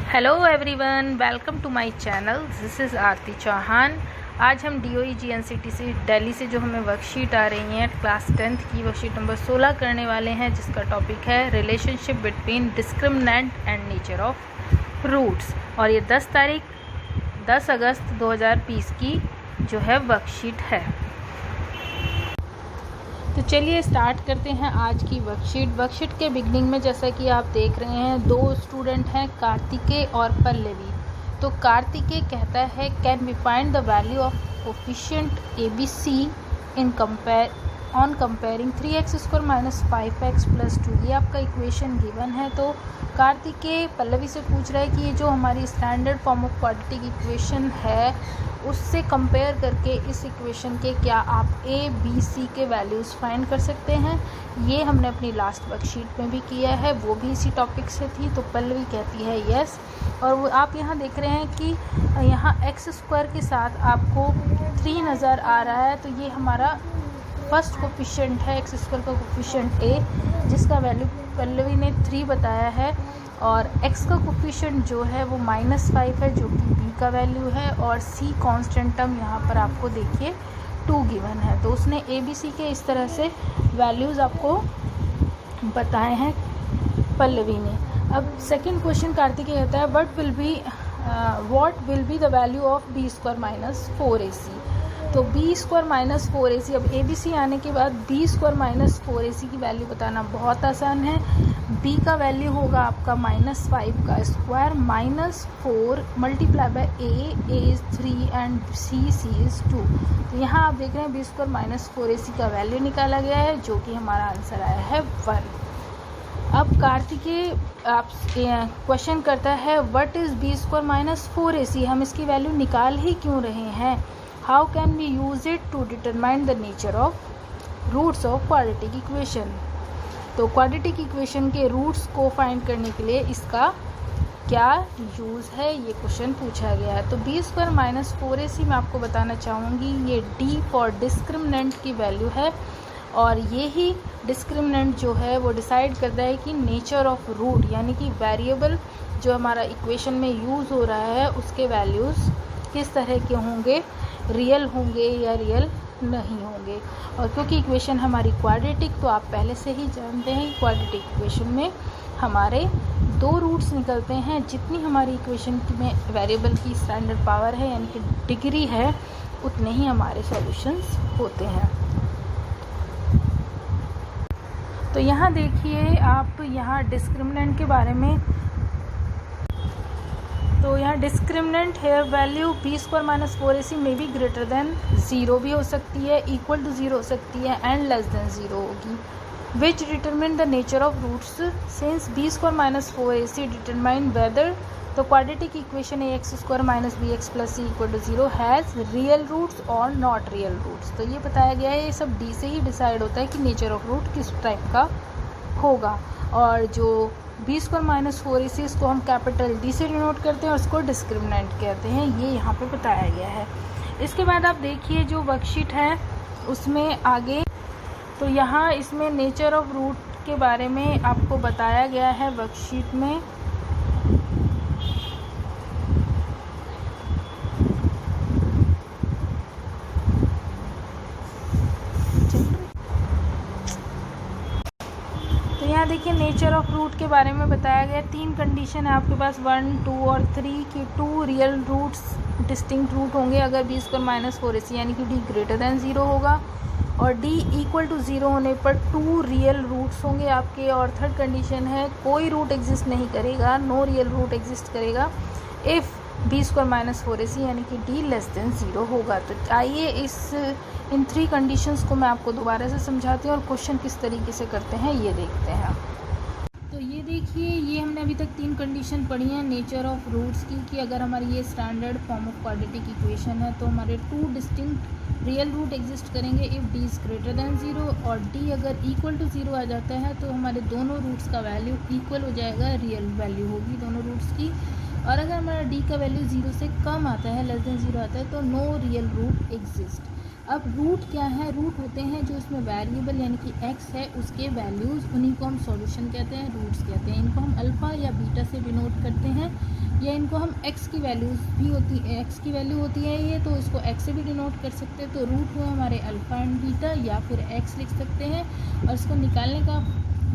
Hello everyone, welcome to my channel. This is Aarti Chauhan. आज हम DOE GNCTC Delhi से जो हमें वर्कशीट आ रही हैं क्लास 10th की वर्कशीट नंबर 16 करने वाले हैं, जिसका टॉपिक है relationship between discriminant and nature of roots. और ये 10 अगस्त 2020 की जो है वर्कशीट है। तो चलिए स्टार्ट करते हैं आज की वर्कशीट के बिगनिंग में जैसा कि आप देख रहे हैं, दो स्टूडेंट हैं, कार्तिकेय और पल्लवी। तो कार्तिकेय कहता है can we find the value of coefficient ABC in comparing 3x² minus 5x plus 2। ये आपका इक्वेशन गिवन है। तो कार्तिकेय पल्लवी से पूछ रहा है कि ये जो हमारी standard form of quadratic equation है उससे कंपेयर करके इस इक्वेशन के क्या आप ABC के वैल्यूज़ फाइंड कर सकते हैं। ये हमने अपनी लास्ट वर्कशीट में भी किया है, वो भी इसी टॉपिक से थी। तो पल्लवी कहती है यस। और वो आप यहाँ देख रहे हैं कि यहाँ x² के साथ आपको 3 नज़र आ रहा है। तो ये हमारा फर्स्ट कोफिशिएंट है, x² का कोफिशिएंट A, जिसका वैल्यू पल्लवी ने 3 बताया है। और x का कोफिशिएंट जो है वो -5 है, जो कि b का वैल्यू है। और c कांस्टेंट टर्म यहाँ पर आपको देखिए 2 गिवन है। तो उसने ABC के इस तरह से वैल्यूज़ आपको बताए हैं पल्लवी ने। अब सेकंड क्वेश्चन कार्तिकेय कहता है what will be the value of B² minus 4AC। तो B² माइनस 4AC, अब ABC आने के बाद B² माइनस 4AC की वैल्यू बताना बहुत आसान है। B का वैल्यू होगा आपका -5 का square minus 4 multiply by A is 3 and C is 2। तो यहाँ आप देख रहे हैं B² माइनस 4AC का वैल्यू निकाला गया है, जो कि हमारा आंसर आया है 1। अब कार्तिकेय आप क्वेश्चन करता है what is B² minus 4AC, हम इसकी वैल्यू निकाल ही क्यों रहे हैं। How can we use it to determine the nature of roots of quadratic equation. तो क्वाड्रेटिक इक्वेशन के रूट्स को फाइंड करने के लिए इसका क्या यूज़ है, ये क्वेश्चन पूछा गया है। तो B² माइनस 4AC में आपको बताना चाहूँगी ये D फॉर डिस्क्रिमिनेंट की वैल्यू है। और ये ही डिस्क्रिमिनेंट जो है वो डिसाइड करता है कि नेचर ऑफ रूट, यानी कि वेरिएबल जो हमारा इक्वेशन में यूज़ हो रहा है उसके वैल्यूज़ किस तरह के होंगे, रियल होंगे या रियल नहीं होंगे। और क्योंकि इक्वेशन हमारी क्वाड्रेटिक, तो आप पहले से ही जानते हैं कि क्वाड्रेटिक इक्वेशन में हमारे 2 रूट्स निकलते हैं। जितनी हमारी इक्वेशन में वेरिएबल की स्टैंडर्ड पावर है, यानी कि डिग्री है, उतने ही हमारे सॉल्यूशंस होते हैं। तो यहाँ देखिए आप यहाँ डिस्क्रिमिनेंट के बारे में, तो यहाँ डिस्क्रिमिनेंट है वैल्यू B² माइनस 4AC में भी ग्रेटर देन 0 भी हो सकती है, इक्वल टू 0 हो सकती है एंड लेस देन 0 होगी। Which determine the nature of roots since B² minus 4AC determine whether the quadratic equation AX² minus BX plus C equal to 0 has real roots और not real roots. तो ये बताया गया है, ये सब D से ही डिसाइड होता है कि नेचर ऑफ रूट किस टाइप का होगा। और जो B² माइनस 4AC इसको हम कैपिटल D से डिनोट करते हैं और इसको डिस्क्रिमिनेंट कहते हैं, ये यहाँ पे बताया गया है। इसके बाद आप देखिए जो वर्कशीट है उसमें आगे, तो यहाँ इसमें नेचर ऑफ रूट के बारे में आपको बताया गया है वर्कशीट में। यहाँ देखिए नेचर ऑफ रूट के बारे में बताया गया। 3 कंडीशन है आपके पास 1, 2 और 3 की 2 रियल रूट्स डिस्टिंक्ट रूट होंगे अगर B² माइनस 4AC यानी कि D ग्रेटर देन 0 होगा, और D इक्वल टू 0 होने पर 2 रियल रूट्स होंगे आपके। और थर्ड कंडीशन है कोई रूट एग्जिस्ट नहीं करेगा, नो रियल रूट एग्जिस्ट करेगा इफ़ B² माइनस 4AC यानी कि D लेस देन 0 होगा। तो आइए इन 3 कंडीशंस को मैं आपको दोबारा से समझाती हूँ और क्वेश्चन किस तरीके से करते हैं ये देखते हैं। तो ये देखिए, ये हमने अभी तक 3 कंडीशन पढ़ी हैं नेचर ऑफ रूट्स की, कि अगर हमारी ये standard form of quadratic equation है तो हमारे 2 डिस्टिंक्ट रियल रूट एग्जिस्ट करेंगे if D is greater than 0, और D अगर इक्वल टू 0 आ जाता है तो हमारे दोनों रूट्स का वैल्यू इक्वल हो जाएगा, रियल वैल्यू होगी दोनों रूट्स की। और अगर हमारा D का वैल्यू 0 से कम आता है, लेस देन 0 आता है, तो नो रियल रूट एग्जिस्ट। अब रूट क्या है, रूट होते हैं जो इसमें वेरिएबल यानी कि x है उसके वैल्यूज़, उन्हीं को हम सॉल्यूशन कहते हैं, रूट्स कहते हैं। इनको हम अल्फ़ा या बीटा से डिनोट करते हैं। या इनको हम x की वैल्यूज़ भी होती है, x की वैल्यू होती है ये, तो इसको x से भी डिनोट कर सकते हैं। तो रूट हुआ हमारे अल्फ़ा एंड बीटा, या फिर x लिख सकते हैं। और इसको निकालने का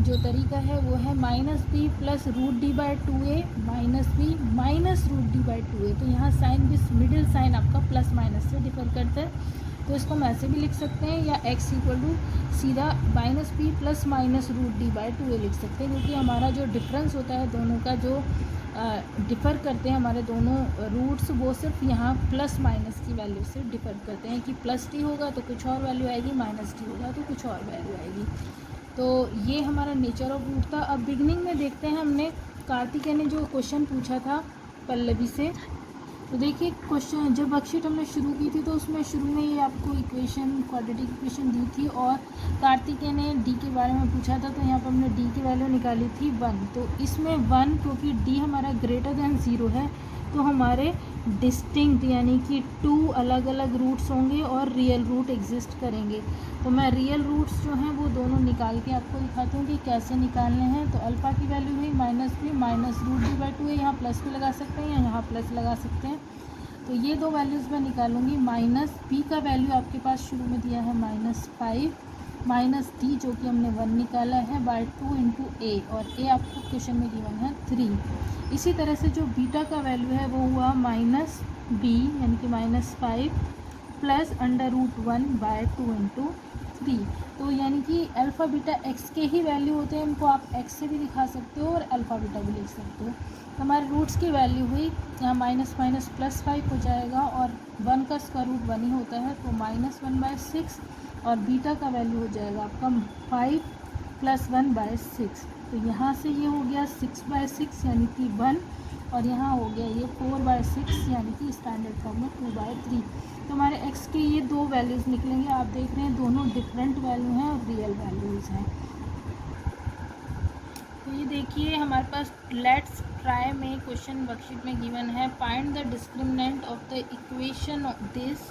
जो तरीका है वो है -b plus root D by 2a minus B minus root D by 2a। तो यहाँ साइन भी मिडिल साइन आपका प्लस माइनस से डिफर करता है, तो इसको हम ऐसे भी लिख सकते हैं, या x इक्वल टू सीधा -b plus minus root D by 2a लिख सकते हैं, क्योंकि हमारा जो डिफरेंस होता है दोनों का, जो डिफ़र करते हैं हमारे दोनों रूट्स, वो सिर्फ यहाँ प्लस माइनस की वैल्यू से डिफ़र करते हैं कि प्लस टी होगा तो कुछ और वैल्यू आएगी, माइनस टी होगा तो कुछ और वैल्यू आएगी। तो ये हमारा नेचर ऑफ रूट था। अब बिगनिंग में देखते हैं, हमने कार्तिकेय ने जो क्वेश्चन पूछा था पल्लवी से, तो देखिए क्वेश्चन जब वर्कशीट हमने शुरू की थी तो उसमें शुरू में ही आपको इक्वेशन, क्वाड्रेटिक इक्वेशन दी थी, और कार्तिकेय ने डी के बारे में पूछा था। तो यहाँ पर हमने डी की वैल्यू निकाली थी 1। तो इसमें 1, क्योंकि डी हमारा ग्रेटर दैन 0 है, तो हमारे डिस्टिंक्ट यानी कि 2 अलग अलग रूट्स होंगे और रियल रूट एग्जिस्ट करेंगे। तो मैं रियल रूट्स जो हैं वो दोनों निकाल के आपको दिखाती हूँ कि कैसे निकालने हैं। तो अल्फ़ा की वैल्यू हुई -b minus root D by 2 है, यहाँ प्लस भी लगा सकते हैं या यहाँ प्लस लगा सकते हैं। तो ये दो वैल्यूज़ मैं निकालूंगी। -b का वैल्यू आपके पास शुरू में दिया है -5 माइनस d जो कि हमने 1 निकाला है बाय 2 इंटू a, और a आपको क्वेश्चन में गिवन है 3। इसी तरह से जो बीटा का वैल्यू है वो हुआ -b यानी कि -5 प्लस √1 बाय 2 इंटू 3। तो यानी कि अल्फ़ा बीटा x के ही वैल्यू होते हैं, इनको आप x से भी दिखा सकते हो और अल्फ़ा बीटा भी लिख सकते हो। हमारे रूट्स की वैल्यू हुई यहाँ माइनस माइनस +5 हो जाएगा, और 1 का स्क्वायर रूट 1 ही होता है, तो -1/6, और बीटा का वैल्यू हो जाएगा आपका 5 + 1/6। तो यहाँ से ये हो गया 6/6 यानी कि 1, और यहाँ हो गया ये 4/6 यानी कि स्टैंडर्ड फॉर्म में 2/3। तो हमारे x के ये दो वैल्यूज़ निकलेंगे। आप देख रहे हैं दोनों डिफरेंट वैल्यू हैं और रियल वैल्यूज़ हैं। तो ये देखिए हमारे पास लेट्स ट्राई में क्वेश्चन वर्कशीट में गिवन है, find the discriminant of the equation of this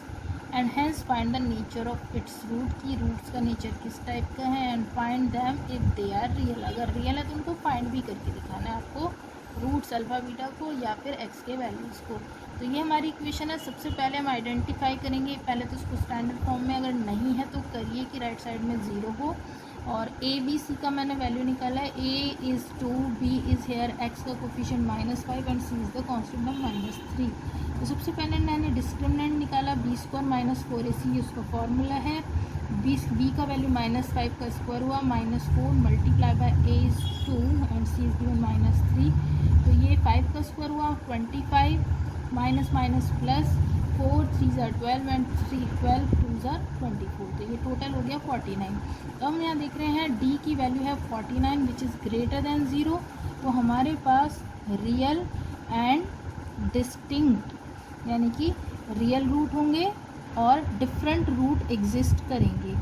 and hence find the nature of its root, की रूट्स का नेचर किस टाइप का है, and find them if they are real. अगर रियल है तो उनको फाइंड भी करके दिखाना है आपको, रूट्स अल्फ़ा बीटा को या फिर x के वैल्यूज़ को। तो ये हमारी इक्वेशन है। सबसे पहले हम आइडेंटिफाई करेंगे, पहले तो उसको स्टैंडर्ड फॉर्म में, अगर नहीं है तो करिए कि राइट साइड में 0 हो। और a b c का मैंने वैल्यू निकाला है, a is 2, b is here, x का coefficient -5 and c is the constant of -3। तो सबसे पहले मैंने डिस्क्रिमिनेंट निकाला, b² - 4ac उसका फॉर्मूला है। b का वैल्यू -5 का स्क्वायर हुआ, -4 multiply by a is 2 and c is given -3। तो ये 5 का स्क्वायर हुआ 25 माइनस प्लस 4 3 ज़ा 12 एंड 12 2 ज़ा 24। तो ये टोटल हो गया 49। तो हम यहाँ देख रहे हैं d की वैल्यू है 49 विच इज़ ग्रेटर दैन 0। तो हमारे पास रियल एंड डिस्टिंक्ट यानी कि रियल रूट होंगे और डिफरेंट रूट एग्जिस्ट करेंगे।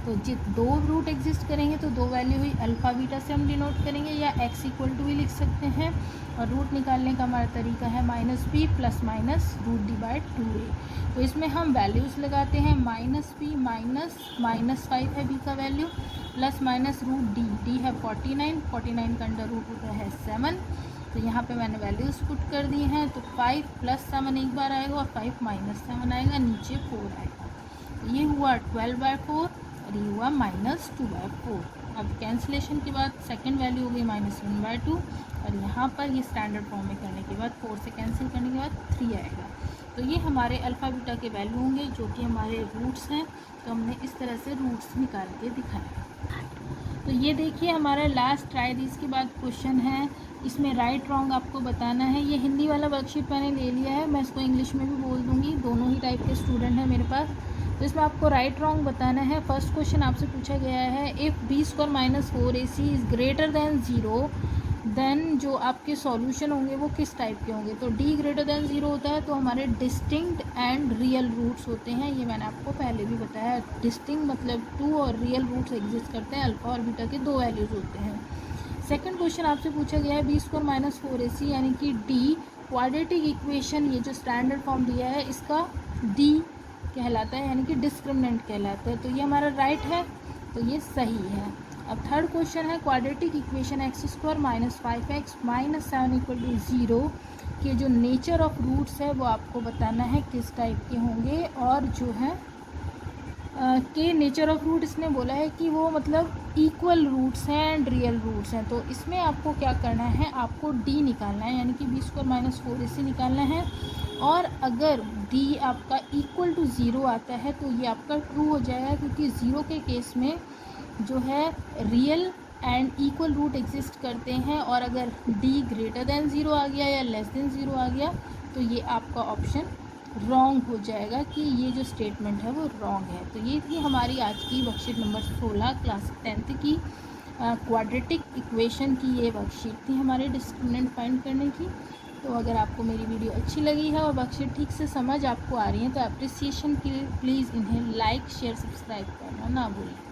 तो दो रूट एग्जिस्ट करेंगे तो दो वैल्यू हुई, अल्फ़ा बीटा से हम डिनोट करेंगे, या x इक्वल टू भी लिख सकते हैं। और रूट निकालने का हमारा तरीका है -b plus minus root D by 2a। तो इसमें हम वैल्यूज़ लगाते हैं, -b माइनस -5 है b का value, plus minus root d है 49 का अंडर रूट होता है 7। तो यहाँ पे मैंने वैल्यूज़ पुट कर दी हैं। तो 5 + 7 एक बार आएगा और 5 - 7 आएगा, नीचे 4 आएगा। तो ये हुआ 12/4 और ये हुआ -2/4। अब कैंसिलेशन के बाद सेकंड वैल्यू हो गई -1/2, और यहाँ पर ये स्टैंडर्ड फॉर्म में करने के बाद 4 से कैंसिल करने के बाद 3 आएगा। तो ये हमारे अल्फ़ा बीटा के वैल्यू होंगे जो कि हमारे रूट्स हैं। तो हमने इस तरह से रूट्स निकाल के दिखाया। तो ये देखिए हमारा लास्ट ट्राई दिस के बाद क्वेश्चन है, इसमें राइट रॉन्ग आपको बताना है। ये हिंदी वाला वर्कशीट मैंने ले लिया है, मैं इसको इंग्लिश में भी बोल दूँगी, दोनों ही टाइप के स्टूडेंट हैं मेरे पास। तो इसमें आपको राइट रॉन्ग बताना है। फर्स्ट क्वेश्चन आपसे पूछा गया है, if b² - 4ac is greater than 0 then जो आपके सॉल्यूशन होंगे वो किस टाइप के होंगे। तो d ग्रेटर दैन 0 होता है तो हमारे डिस्टिंक्ट एंड रियल रूट्स होते हैं। ये मैंने आपको पहले भी बताया, डिस्टिंक्ट मतलब 2 और रियल रूट्स एग्जिस्ट करते हैं, अल्फ़ा और बीटा के दो वैल्यूज़ होते हैं। सेकंड क्वेश्चन आपसे पूछा गया है, b² - 4ac यानी कि d क्वाड्रेटिक इक्वेशन, ये जो स्टैंडर्ड फॉर्म दिया है इसका d कहलाता है यानी कि डिस्क्रिमिनेंट कहलाता है। तो ये हमारा राइट है, तो ये सही है। अब थर्ड क्वेश्चन है, क्वाड्रेटिक इक्वेशन x² - 5x - 7 = 0 के जो नेचर ऑफ रूट्स है वो आपको बताना है किस टाइप के होंगे, और जो है के नेचर ऑफ रूट इसने बोला है कि वो मतलब इक्वल रूट्स हैं एंड रियल रूट्स हैं। तो इसमें आपको क्या करना है, आपको डी निकालना है, यानी कि बी स्क्वायर माइनस 4ac निकालना है। और अगर डी आपका इक्वल टू ज़ीरो आता है तो ये आपका ट्रू हो जाएगा, क्योंकि ज़ीरो के केस में जो है real and equal root exist करते हैं, और अगर डी ग्रेटर देन ज़ीरो आ गया या लेस देन ज़ीरो आ गया तो ये आपका ऑप्शन रॉन्ग हो जाएगा, कि ये जो स्टेटमेंट है वो रॉन्ग है। तो ये थी हमारी आज की वर्कशीट नंबर 16 क्लास 10th की क्वाड्रेटिक इक्वेशन की ये वर्कशीट थी हमारे डिस्क्रिमिनेंट फाइंड करने की। तो अगर आपको मेरी वीडियो अच्छी लगी है और वर्कशीट ठीक से समझ आपको आ रही है तो अप्रिसिएशन के लिए प्लीज़ इन्हें लाइक शेयर सब्सक्राइब करना ना भूलें।